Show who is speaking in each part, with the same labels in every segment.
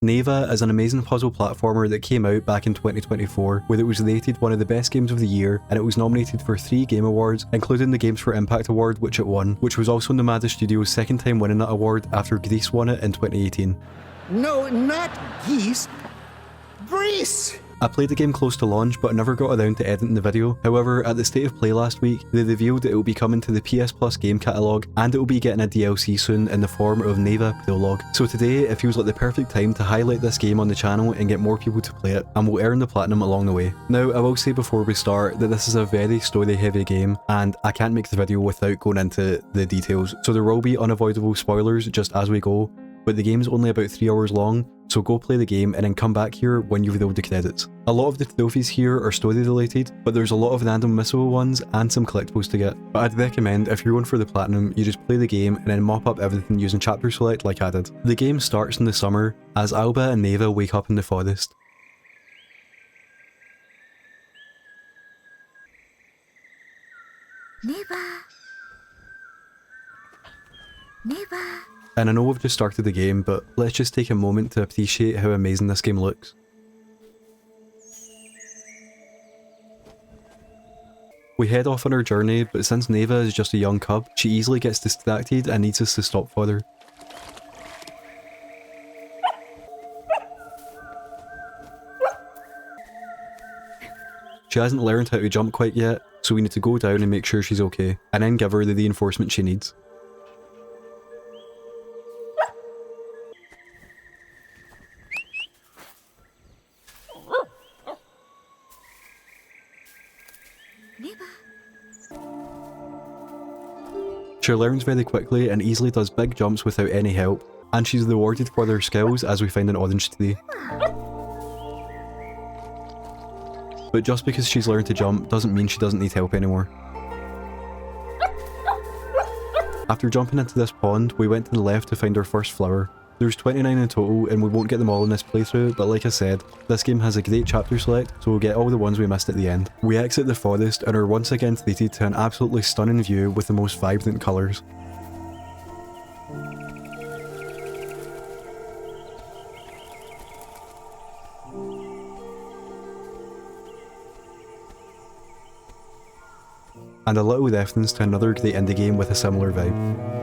Speaker 1: Neva is an amazing puzzle platformer that came out back in 2024, where it was rated one of the best games of the year, and it was nominated for 3 Game Awards, including the Games for Impact Award, which it won, which was also Nomada Studios' second time winning that award after Greece won it in 2018.
Speaker 2: No, not geese. Greece!
Speaker 1: I played the game close to launch, but I never got around to editing the video. However, at the State of Play last week, they revealed that it will be coming to the PS Plus game catalogue, and it will be getting a DLC soon in the form of Neva Prologue. So today, it feels like the perfect time to highlight this game on the channel and get more people to play it, and we'll earn the platinum along the way. Now, I will say before we start that this is a very story heavy game, and I can't make the video without going into the details, so there will be unavoidable spoilers just as we go, but the game is only about 3 hours long, so go play the game and then come back here when you've rolled the credits. A lot of the trophies here are story related, but there's a lot of random missile ones and some collectibles to get. But I'd recommend if you're going for the platinum, you just play the game and then mop up everything using chapter select like I did. The game starts in the summer as Alba and Neva wake up in the forest.
Speaker 3: Neva. Neva.
Speaker 1: And I know we've just started the game, but let's just take a moment to appreciate how amazing this game looks. We head off on our journey, but since Neva is just a young cub, she easily gets distracted and needs us to stop for her. She hasn't learned how to jump quite yet, so we need to go down and make sure she's okay, and then give her the reinforcement she needs. She learns very quickly and easily does big jumps without any help, and she's rewarded for her skills as we find an orange tree. But just because she's learned to jump doesn't mean she doesn't need help anymore. After jumping into this pond, we went to the left to find our first flower. There's 29 in total and we won't get them all in this playthrough, but like I said, this game has a great chapter select, so we'll get all the ones we missed at the end. We exit the forest and are once again treated to an absolutely stunning view with the most vibrant colours. And a little reference to another great indie game with a similar vibe.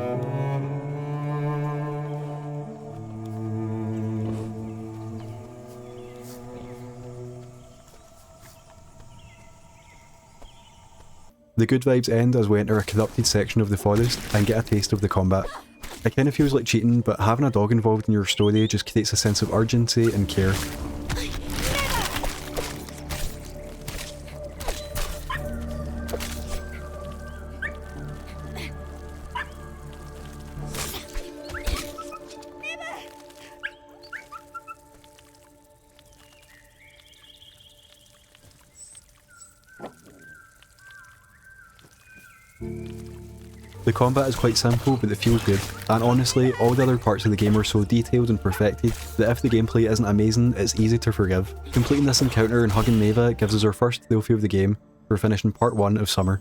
Speaker 1: The good vibes end as we enter a corrupted section of the forest and get a taste of the combat. It kinda feels like cheating, but having a dog involved in your story just creates a sense of urgency and care. The combat is quite simple, but it feels good, and honestly, all the other parts of the game are so detailed and perfected that if the gameplay isn't amazing, it's easy to forgive. Completing this encounter and hugging Neva gives us our first trophy of the game for finishing part 1 of summer.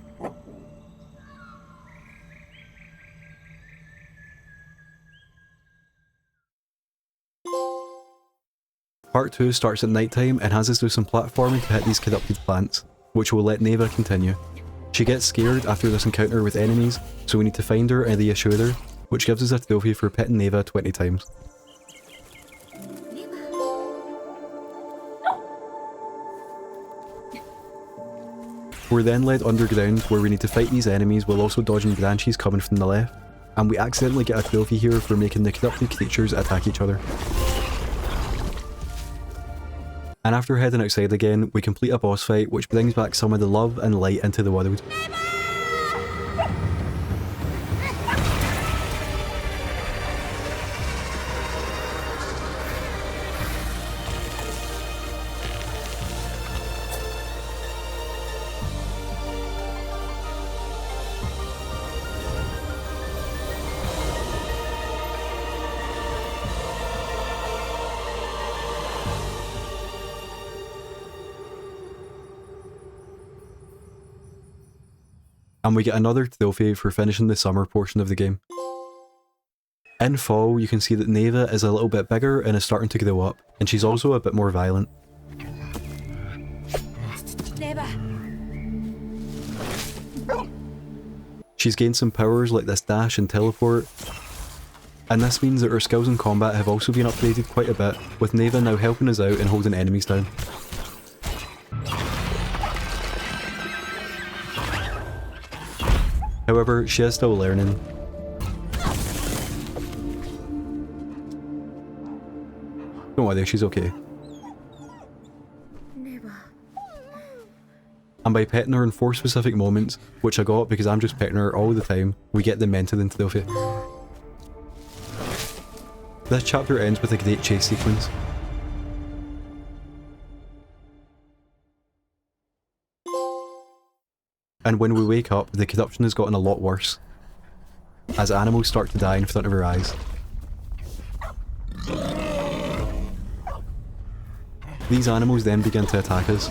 Speaker 1: Part 2 starts at night time and has us do some platforming to hit these corrupted plants, which will let Neva continue. She gets scared after this encounter with enemies, so we need to find her and reassure her, which gives us a trophy for petting Neva 20 times. We're then led underground where we need to fight these enemies while also dodging branches coming from the left, and we accidentally get a trophy here for making the corrupted creatures attack each other. And after heading outside again, we complete a boss fight which brings back some of the love and light into the world. And we get another trophy for finishing the summer portion of the game. In Fall, you can see that Neva is a little bit bigger and is starting to grow up, and she's also a bit more violent.
Speaker 3: Neva.
Speaker 1: She's gained some powers like this dash and teleport, and this means that her skills in combat have also been upgraded quite a bit, with Neva now helping us out and holding enemies down. However, she is still learning. Don't worry, she's okay.
Speaker 3: Neva.
Speaker 1: And by petting her in 4 specific moments, which I got because I'm just petting her all the time, we get the Mentodin trophy. This chapter ends with a great chase sequence. And when we wake up, the corruption has gotten a lot worse, as animals start to die in front of our eyes. These animals then begin to attack us.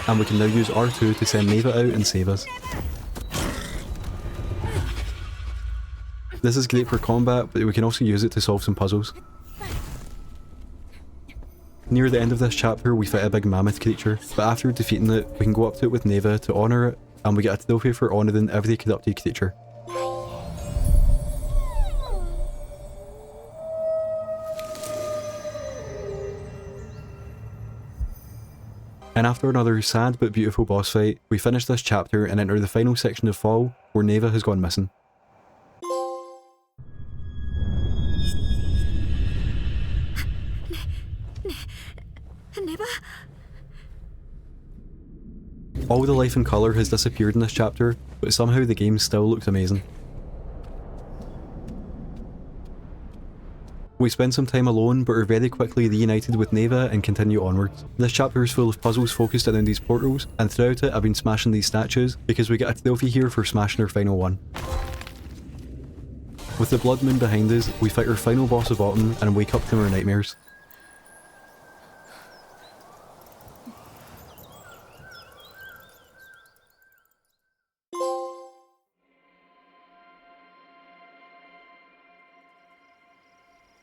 Speaker 1: And we can now use R2 to send Neva out and save us. This is great for combat, but we can also use it to solve some puzzles. Near the end of this chapter, we fight a big mammoth creature, but after defeating it, we can go up to it with Neva to honour it, and we get a trophy for honouring every corrupted creature. And after another sad but beautiful boss fight, we finish this chapter and enter the final section of Fall, where Neva has gone missing.
Speaker 3: Neva.
Speaker 1: All the life and colour has disappeared in this chapter, but somehow the game still looks amazing. We spend some time alone, but are very quickly reunited with Neva and continue onwards. This chapter is full of puzzles focused around these portals, and throughout it I've been smashing these statues, because we get a trophy here for smashing our final one. With the blood moon behind us, we fight our final boss of autumn and wake up from our nightmares.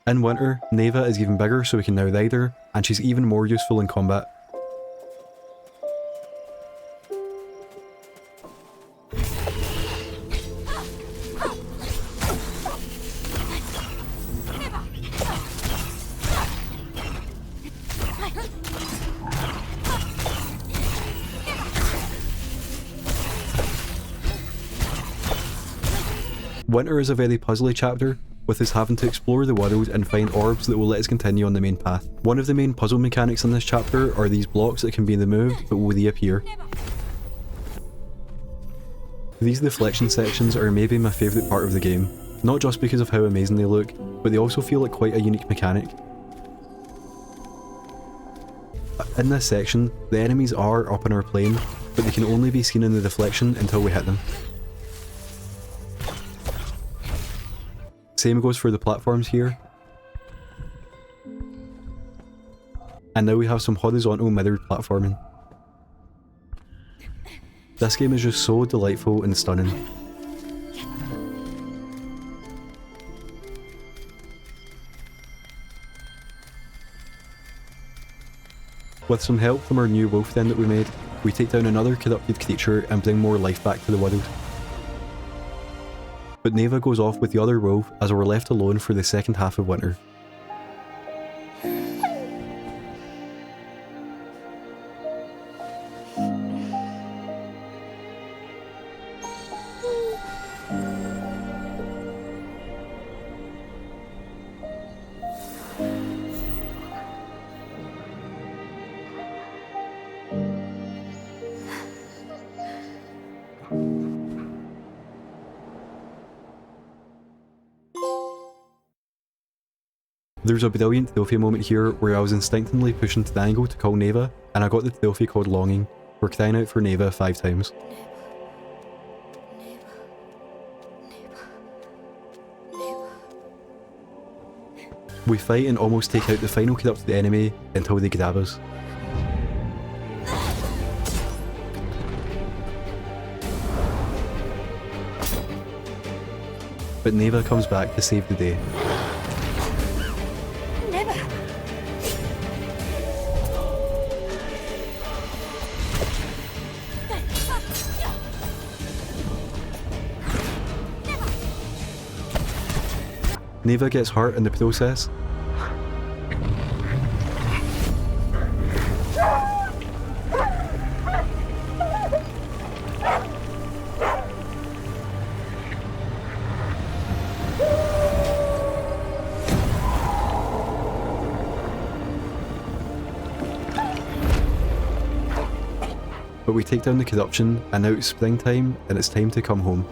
Speaker 1: In winter, Neva is even bigger so we can now ride her, and she's even more useful in combat. Winter is a very puzzly chapter, with us having to explore the world and find orbs that will let us continue on the main path. One of the main puzzle mechanics in this chapter are these blocks that can be removed but will reappear. These deflection sections are maybe my favourite part of the game, not just because of how amazing they look, but they also feel like quite a unique mechanic. In this section, the enemies are up in our plane, but they can only be seen in the deflection until we hit them. Same goes for the platforms here. And now we have some horizontal mirrored platforming. This game is just so delightful and stunning. With some help from our new wolf den that we made, we take down another corrupted creature and bring more life back to the world. But Neva goes off with the other wolf as we're left alone for the second half of winter. There's a brilliant trophy moment here where I was instinctively pushing triangle to call Neva, and I got the trophy called Longing. We're crying out for Neva 5 times. We fight and almost take out the final corrupted enemy until they grab us. but Neva comes back to save the day.
Speaker 3: Neva!
Speaker 1: Neva gets hurt in the process, but we take down the corruption, and now it's springtime and it's time to come home.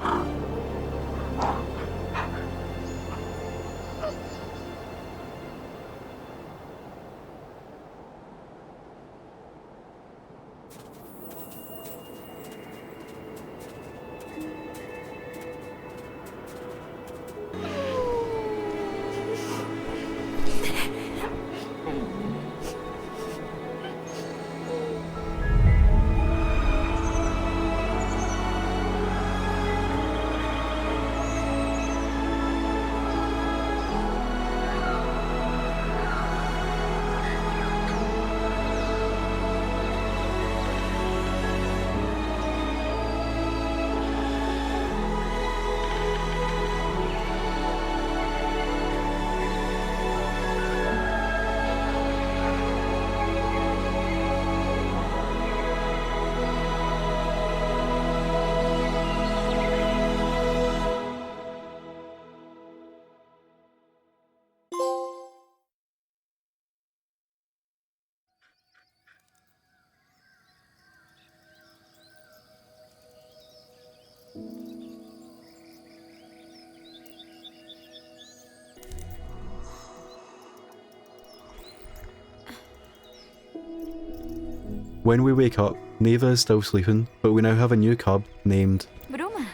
Speaker 1: When we wake up, Neva is still sleeping, but we now have a new cub named
Speaker 3: Bruma!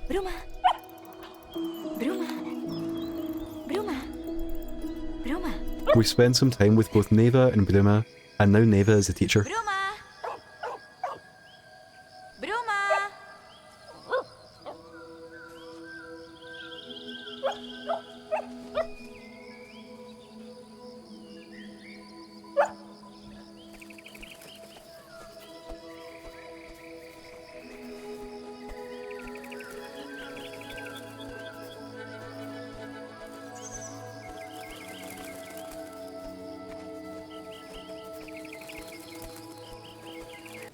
Speaker 3: Bruma! Bruma! Bruma! Bruma!
Speaker 1: We spend some time with both Neva and Bruma, and now Neva is a teacher.
Speaker 3: Bruma! Bruma!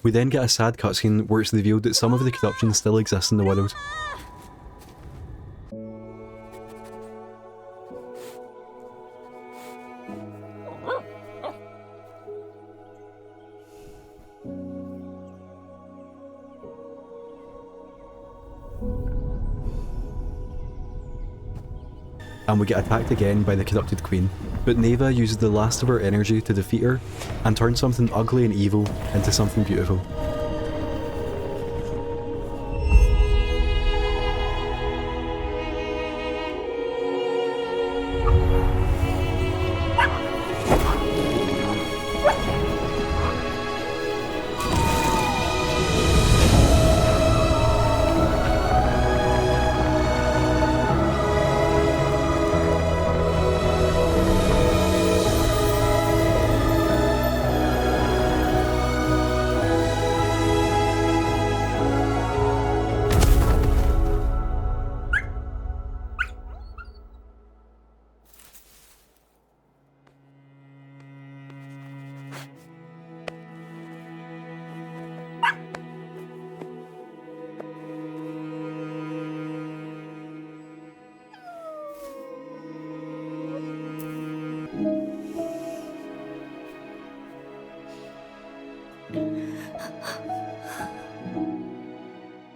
Speaker 1: We then get a sad cutscene where it's revealed that some of the corruption still exists in the world. And we get attacked again by the corrupted queen. But Neva uses the last of her energy to defeat her and turn something ugly and evil into something beautiful.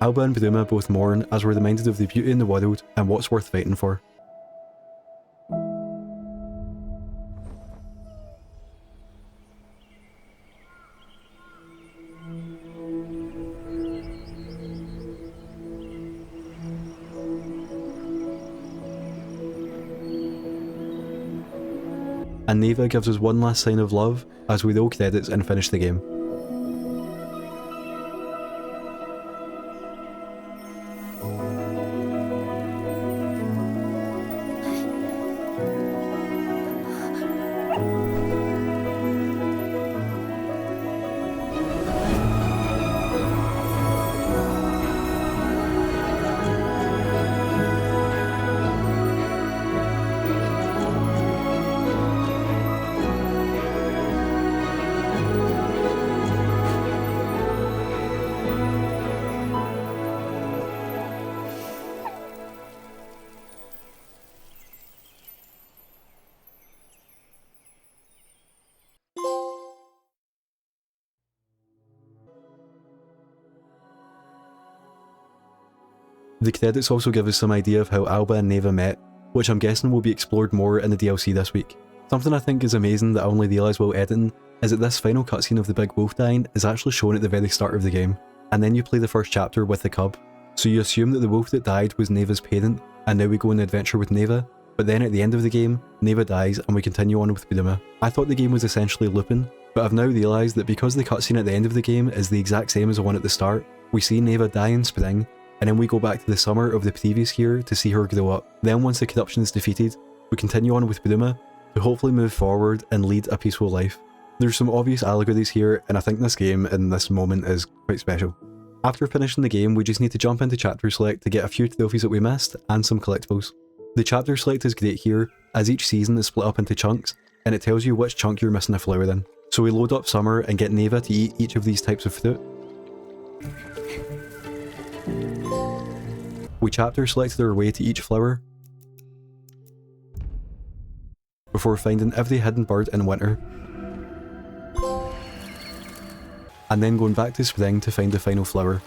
Speaker 1: Alba and Bruma both mourn as we're reminded of the beauty in the world and what's worth fighting for. And Neva gives us one last sign of love as we roll credits and finish the game. The credits also give us some idea of how Alba and Neva met, which I'm guessing will be explored more in the DLC this week. Something I think is amazing that I only realised while editing is that this final cutscene of the big wolf dying is actually shown at the very start of the game, and then you play the first chapter with the cub. So you assume that the wolf that died was Neva's parent, and now we go on an adventure with Neva, but then at the end of the game, Neva dies and we continue on with Bruma. I thought the game was essentially looping, but I've now realised that because the cutscene at the end of the game is the exact same as the one at the start, we see Neva die in spring, and then we go back to the summer of the previous year to see her grow up. Then once the corruption is defeated, we continue on with Bruma to hopefully move forward and lead a peaceful life. There's some obvious allegories here, and I think this game in this moment is quite special. After finishing the game, we just need to jump into Chapter Select to get a few trophies that we missed and some collectibles. The Chapter Select is great here, as each season is split up into chunks, and it tells you which chunk you're missing a flower in. So we load up Summer and get Neva to eat each of these types of fruit. We chapter selected our way to each flower, before finding every hidden bird in winter, and then going back to spring to find the final flower.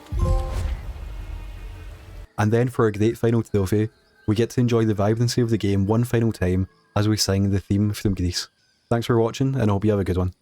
Speaker 1: And then for a great final trophy, we get to enjoy the vibrancy of the game one final time as we sing the theme from Greece. Thanks for watching, and I hope you have a good one.